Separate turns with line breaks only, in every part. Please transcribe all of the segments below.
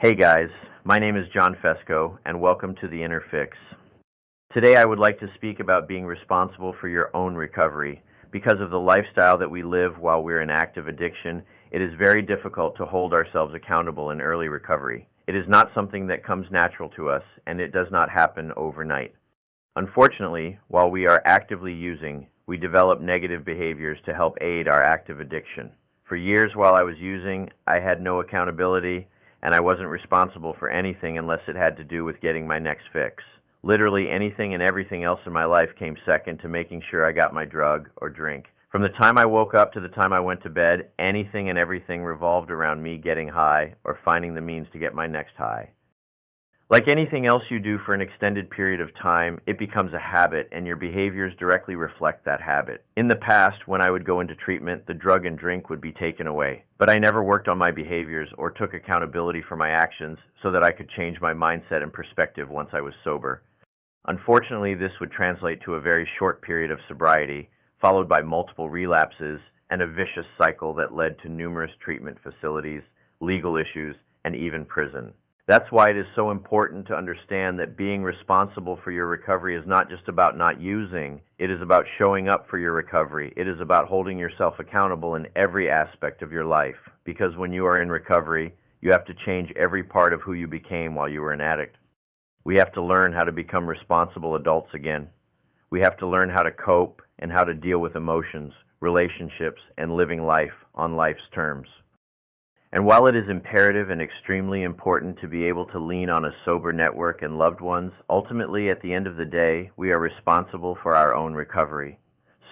Hey guys, my name is John Fesco, and welcome to The Inner Fix. Today I would like to speak about being responsible for your own recovery. Because of the lifestyle that we live while we're in active addiction, it is very difficult to hold ourselves accountable in early recovery. It is not something that comes natural to us, and it does not happen overnight. Unfortunately, while we are actively using, we develop negative behaviors to help aid our active addiction. For years while I was using, I had no accountability, and I wasn't responsible for anything unless it had to do with getting my next fix. Literally anything and everything else in my life came second to making sure I got my drug or drink. From the time I woke up to the time I went to bed, anything and everything revolved around me getting high or finding the means to get my next high. Like anything else you do for an extended period of time, it becomes a habit, and your behaviors directly reflect that habit. In the past, when I would go into treatment, the drug and drink would be taken away. But I never worked on my behaviors or took accountability for my actions so that I could change my mindset and perspective once I was sober. Unfortunately, this would translate to a very short period of sobriety, followed by multiple relapses and a vicious cycle that led to numerous treatment facilities, legal issues, and even prison. That's why it is so important to understand that being responsible for your recovery is not just about not using, it is about showing up for your recovery. It is about holding yourself accountable in every aspect of your life. Because when you are in recovery, you have to change every part of who you became while you were an addict. We have to learn how to become responsible adults again. We have to learn how to cope and how to deal with emotions, relationships, and living life on life's terms. And while it is imperative and extremely important to be able to lean on a sober network and loved ones, ultimately at the end of the day, we are responsible for our own recovery.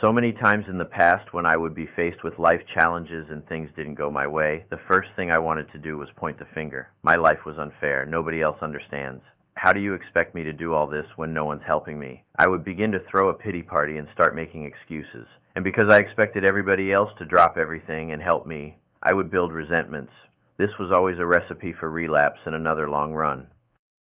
So many times in the past when I would be faced with life challenges and things didn't go my way, the first thing I wanted to do was point the finger. My life was unfair. Nobody else understands. How do you expect me to do all this when no one's helping me? I would begin to throw a pity party and start making excuses. And because I expected everybody else to drop everything and help me, I would build resentments. This was always a recipe for relapse and another long run.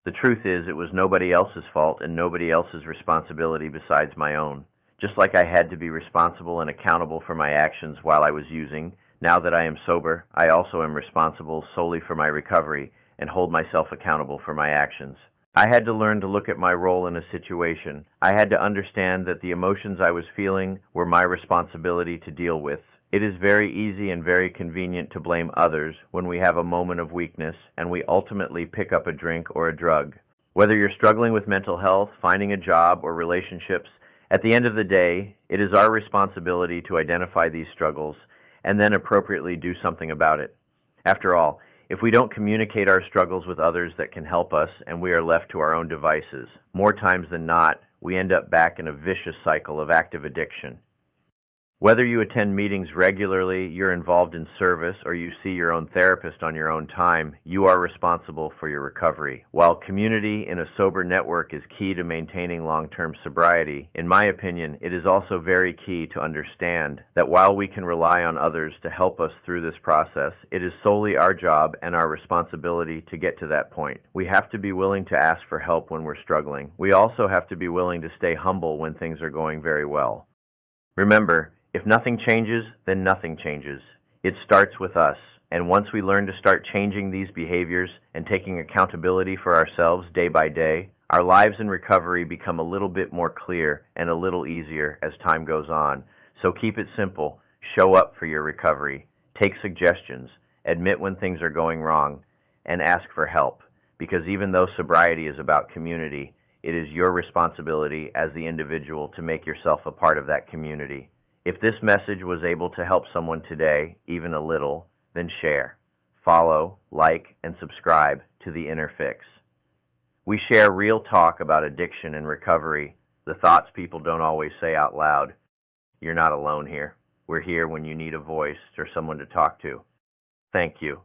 The truth is, it was nobody else's fault and nobody else's responsibility besides my own. Just like I had to be responsible and accountable for my actions while I was using, now that I am sober, I also am responsible solely for my recovery and hold myself accountable for my actions. I had to learn to look at my role in a situation. I had to understand that the emotions I was feeling were my responsibility to deal with. It is very easy and very convenient to blame others when we have a moment of weakness and we ultimately pick up a drink or a drug. Whether you're struggling with mental health, finding a job, or relationships, at the end of the day, it is our responsibility to identify these struggles and then appropriately do something about it. After all, if we don't communicate our struggles with others that can help us and we are left to our own devices, more times than not, we end up back in a vicious cycle of active addiction. Whether you attend meetings regularly, you're involved in service, or you see your own therapist on your own time, you are responsible for your recovery. While community in a sober network is key to maintaining long-term sobriety, in my opinion, it is also very key to understand that while we can rely on others to help us through this process, it is solely our job and our responsibility to get to that point. We have to be willing to ask for help when we're struggling. We also have to be willing to stay humble when things are going very well. Remember, if nothing changes, then nothing changes. It starts with us, and once we learn to start changing these behaviors and taking accountability for ourselves day by day, our lives in recovery become a little bit more clear and a little easier as time goes on. So keep it simple, show up for your recovery, take suggestions, admit when things are going wrong, and ask for help. Because even though sobriety is about community, it is your responsibility as the individual to make yourself a part of that community. If this message was able to help someone today, even a little, then share, follow, like, and subscribe to The Inner Fix. We share real talk about addiction and recovery, the thoughts people don't always say out loud. You're not alone here. We're here when you need a voice or someone to talk to. Thank you.